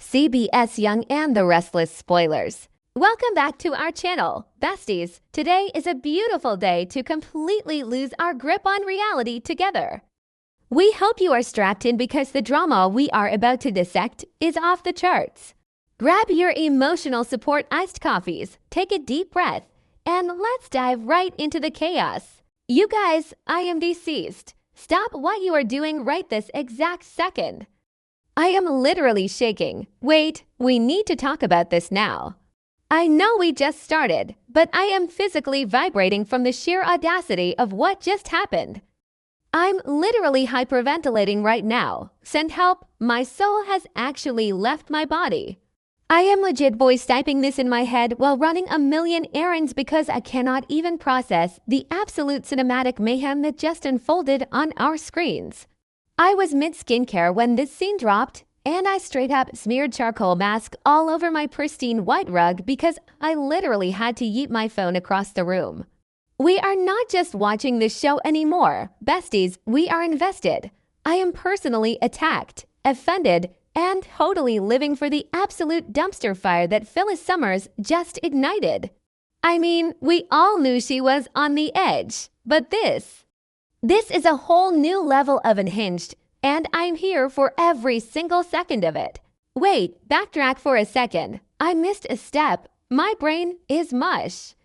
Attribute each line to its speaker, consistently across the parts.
Speaker 1: CBS Young and the Restless spoilers. Welcome back to our channel, besties. Today is a beautiful day to completely lose our grip on reality together. We hope you are strapped in because the drama we are about to dissect is off the charts. Grab your emotional support iced coffees, take a deep breath, and let's dive right into the chaos. You guys, I am deceased. Stop what you are doing right this exact second. I am literally shaking. Wait, we need to talk about this now. I know we just started, but I am physically vibrating from the sheer audacity of what just happened. I'm literally hyperventilating right now. Send help, my soul has actually left my body. I am legit voice typing this in my head while running a million errands because I cannot even process the absolute cinematic mayhem that just unfolded on our screens. I was mid-skincare when this scene dropped, and I straight up smeared charcoal mask all over my pristine white rug because I literally had to yeet my phone across the room. We are not just watching this show anymore, besties, we are invested. I am personally attacked, offended, and totally living for the absolute dumpster fire that Phyllis Summers just ignited. I mean, we all knew she was on the edge, but This is a whole new level of unhinged, and I'm here for every single second of it. Wait, backtrack for a second. I missed a step. My brain is mush.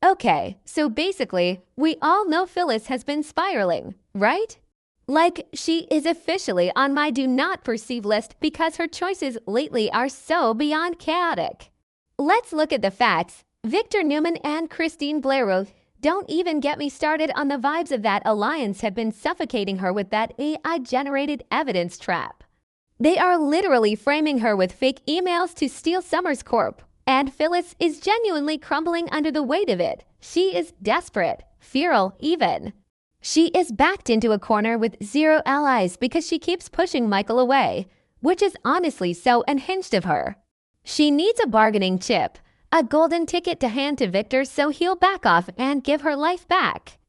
Speaker 1: Okay, so basically, we all know Phyllis has been spiraling, right? Like, she is officially on my do not perceive list because her choices lately are so beyond chaotic. Let's look at the facts. Victor Newman and Christine Blairo. Don't even get me started on the vibes of that alliance have been suffocating her with that AI-generated evidence trap. They are literally framing her with fake emails to steal Summers Corp. And Phyllis is genuinely crumbling under the weight of it. She is desperate, feral even. She is backed into a corner with zero allies because she keeps pushing Michael away, which is honestly so unhinged of her. She needs a bargaining chip. A golden ticket to hand to Victor so he'll back off and give her life back.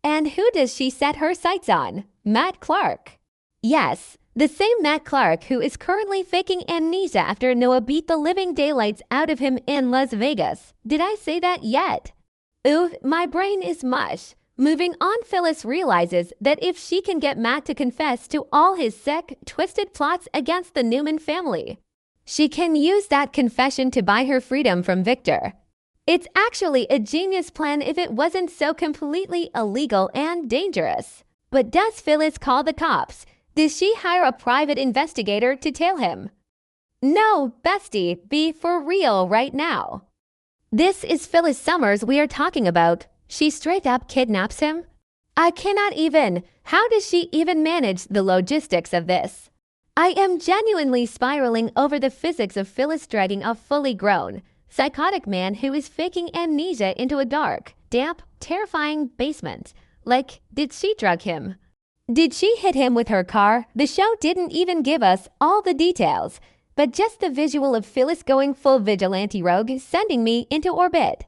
Speaker 1: And who does she set her sights on? Matt Clark. Yes, the same Matt Clark who is currently faking amnesia after Noah beat the living daylights out of him in Las Vegas. Did I say that yet? Ooh, my brain is mush. Moving on, Phyllis realizes that if she can get Matt to confess to all his sick, twisted plots against the Newman family, she can use that confession to buy her freedom from Victor. It's actually a genius plan if it wasn't so completely illegal and dangerous. But does Phyllis call the cops? Does she hire a private investigator to tail him? No, bestie, be for real right now. This is Phyllis Summers we are talking about. She straight up kidnaps him? I cannot even. How does she even manage the logistics of this? I am genuinely spiraling over the physics of Phyllis dragging a fully grown, psychotic man who is faking amnesia into a dark, damp, terrifying basement. Like, did she drug him? Did she hit him with her car? The show didn't even give us all the details, but just the visual of Phyllis going full vigilante rogue sending me into orbit.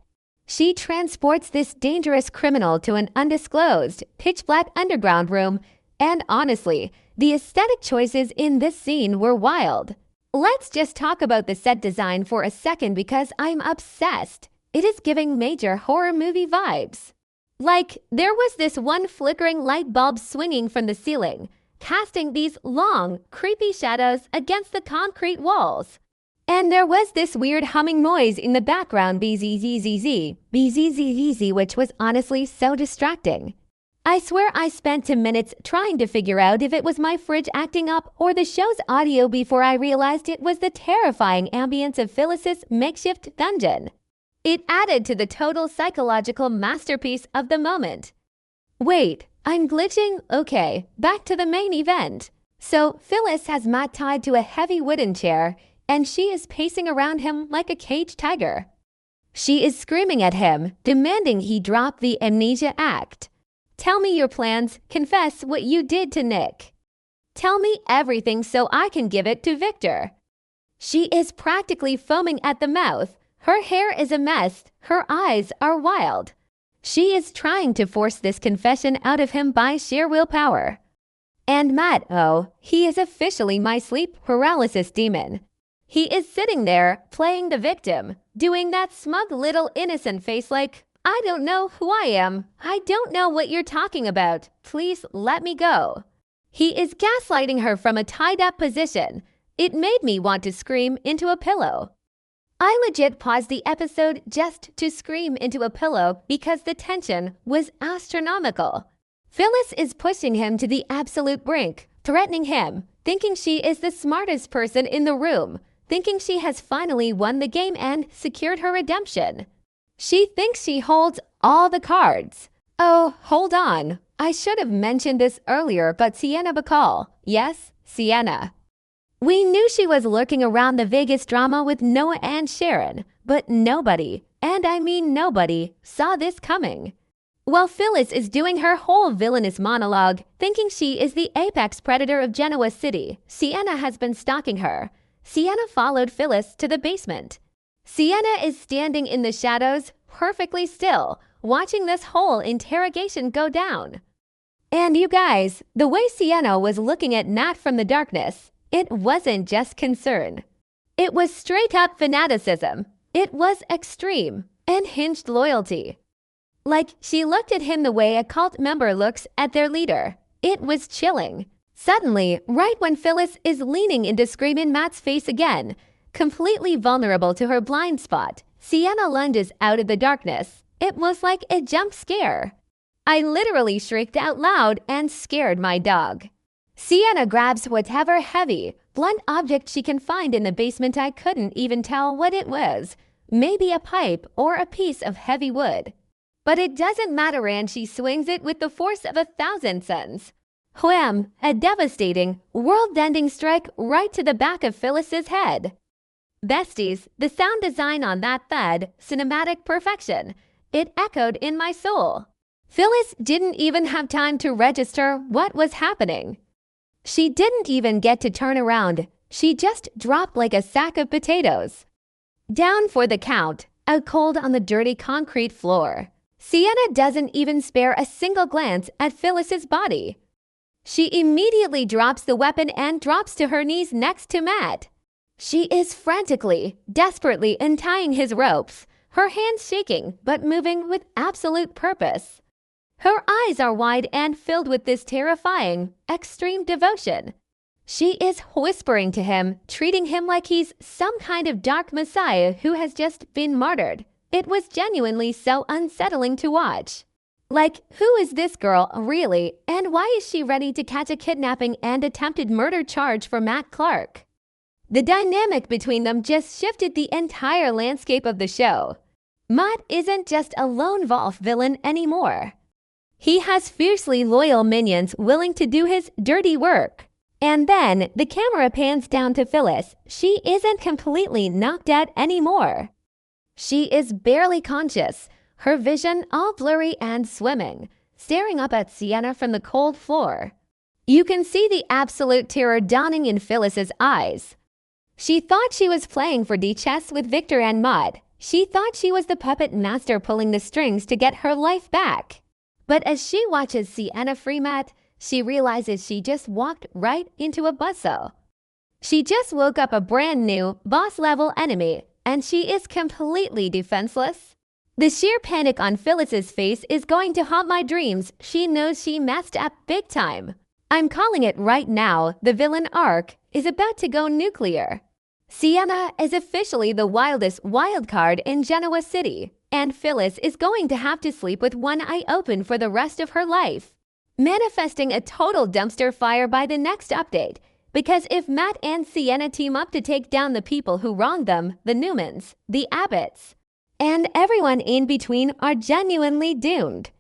Speaker 1: She transports this dangerous criminal to an undisclosed, pitch-black underground room, and honestly, the aesthetic choices in this scene were wild. Let's just talk about the set design for a second because I'm obsessed. It is giving major horror movie vibes. Like, there was this one flickering light bulb swinging from the ceiling, casting these long, creepy shadows against the concrete walls. And there was this weird humming noise in the background, bzzz, which was honestly so distracting. I swear I spent 2 minutes trying to figure out if it was my fridge acting up or the show's audio before I realized it was the terrifying ambience of Phyllis's makeshift dungeon. It added to the total psychological masterpiece of the moment. Wait, I'm glitching? Okay, back to the main event. So Phyllis has Matt tied to a heavy wooden chair, and she is pacing around him like a caged tiger. She is screaming at him, demanding he drop the amnesia act. Tell me your plans. Confess what you did to Nick. Tell me everything so I can give it to Victor. She is practically foaming at the mouth. Her hair is a mess. Her eyes are wild. She is trying to force this confession out of him by sheer willpower. And Matt, oh, he is officially my sleep paralysis demon. He is sitting there, playing the victim, doing that smug little innocent face like, I don't know who I am. I don't know what you're talking about. Please let me go. He is gaslighting her from a tied-up position. It made me want to scream into a pillow. I legit paused the episode just to scream into a pillow because the tension was astronomical. Phyllis is pushing him to the absolute brink, threatening him, thinking she is the smartest person in the room, thinking she has finally won the game and secured her redemption. She thinks she holds all the cards. Oh, hold on. I should have mentioned this earlier, but Sienna Bacall. Yes, Sienna. We knew she was lurking around the Vegas drama with Noah and Sharon, but nobody, and I mean nobody, saw this coming. While Phyllis is doing her whole villainous monologue, thinking she is the apex predator of Genoa City, Sienna has been stalking her. Sienna followed Phyllis to the basement. Sienna is standing in the shadows, perfectly still, watching this whole interrogation go down. And you guys, the way Sienna was looking at Nat from the darkness, it wasn't just concern. It was straight-up fanaticism. It was extreme, unhinged loyalty. Like, she looked at him the way a cult member looks at their leader. It was chilling. Suddenly, right when Phyllis is leaning into screaming Matt's face again, completely vulnerable to her blind spot, Sienna lunges out of the darkness. It was like a jump scare. I literally shrieked out loud and scared my dog. Sienna grabs whatever heavy, blunt object she can find in the basement. I couldn't even tell what it was. Maybe a pipe or a piece of heavy wood. But it doesn't matter, and she swings it with the force of 1,000 suns. Wham! A devastating, world-ending strike right to the back of Phyllis's head. Besties, the sound design on that thud, cinematic perfection. It echoed in my soul. Phyllis didn't even have time to register what was happening. She didn't even get to turn around. She just dropped like a sack of potatoes. Down for the count, out cold on the dirty concrete floor. Sienna doesn't even spare a single glance at Phyllis's body. She immediately drops the weapon and drops to her knees next to Matt. She is frantically, desperately untying his ropes, her hands shaking but moving with absolute purpose. Her eyes are wide and filled with this terrifying, extreme devotion. She is whispering to him, treating him like he's some kind of dark messiah who has just been martyred. It was genuinely so unsettling to watch. Like, who is this girl, really, and why is she ready to catch a kidnapping and attempted murder charge for Matt Clark? The dynamic between them just shifted the entire landscape of the show. Matt isn't just a lone wolf villain anymore. He has fiercely loyal minions willing to do his dirty work. And then the camera pans down to Phyllis. She isn't completely knocked out anymore. She is barely conscious, her vision all blurry and swimming, staring up at Sienna from the cold floor. You can see the absolute terror dawning in Phyllis's eyes. She thought she was playing 4D chess with Victor and Maud. She thought she was the puppet master pulling the strings to get her life back. But as she watches Sienna free Matt, she realizes she just walked right into a buzzsaw. She just woke up a brand new, boss-level enemy, and she is completely defenseless. The sheer panic on Phyllis's face is going to haunt my dreams. She knows she messed up big time. I'm calling it right now. The villain arc is about to go nuclear. Sienna is officially the wildest wild card in Genoa City, and Phyllis is going to have to sleep with one eye open for the rest of her life, manifesting a total dumpster fire by the next update. Because if Matt and Sienna team up to take down the people who wronged them, the Newmans, the Abbotts, and everyone in between are genuinely doomed.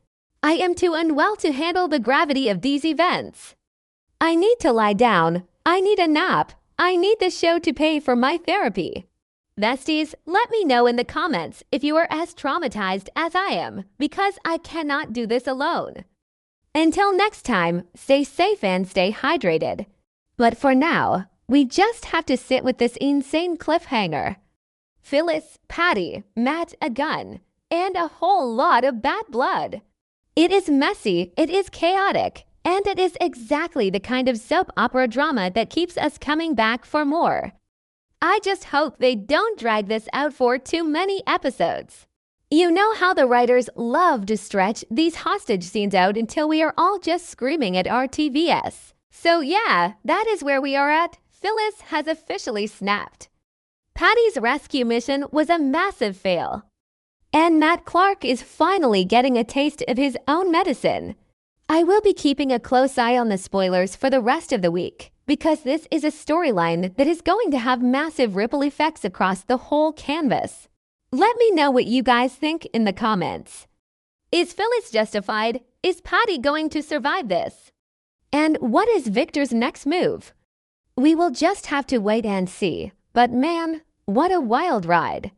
Speaker 1: I am too unwell to handle the gravity of these events. I need to lie down. I need a nap. I need the show to pay for my therapy. Besties, let me know in the comments if you are as traumatized as I am, because I cannot do this alone. Until next time, stay safe and stay hydrated. But for now, we just have to sit with this insane cliffhanger. Phyllis, Patty, Matt, a gun, and a whole lot of bad blood. It is messy, it is chaotic, and it is exactly the kind of soap opera drama that keeps us coming back for more. I just hope they don't drag this out for too many episodes. You know how the writers love to stretch these hostage scenes out until we are all just screaming at our TVS. So yeah, that is where we are at. Phyllis has officially snapped. Patty's rescue mission was a massive fail. And Matt Clark is finally getting a taste of his own medicine. I will be keeping a close eye on the spoilers for the rest of the week, because this is a storyline that is going to have massive ripple effects across the whole canvas. Let me know what you guys think in the comments. Is Phyllis justified? Is Patty going to survive this? And what is Victor's next move? We will just have to wait and see. But man, what a wild ride.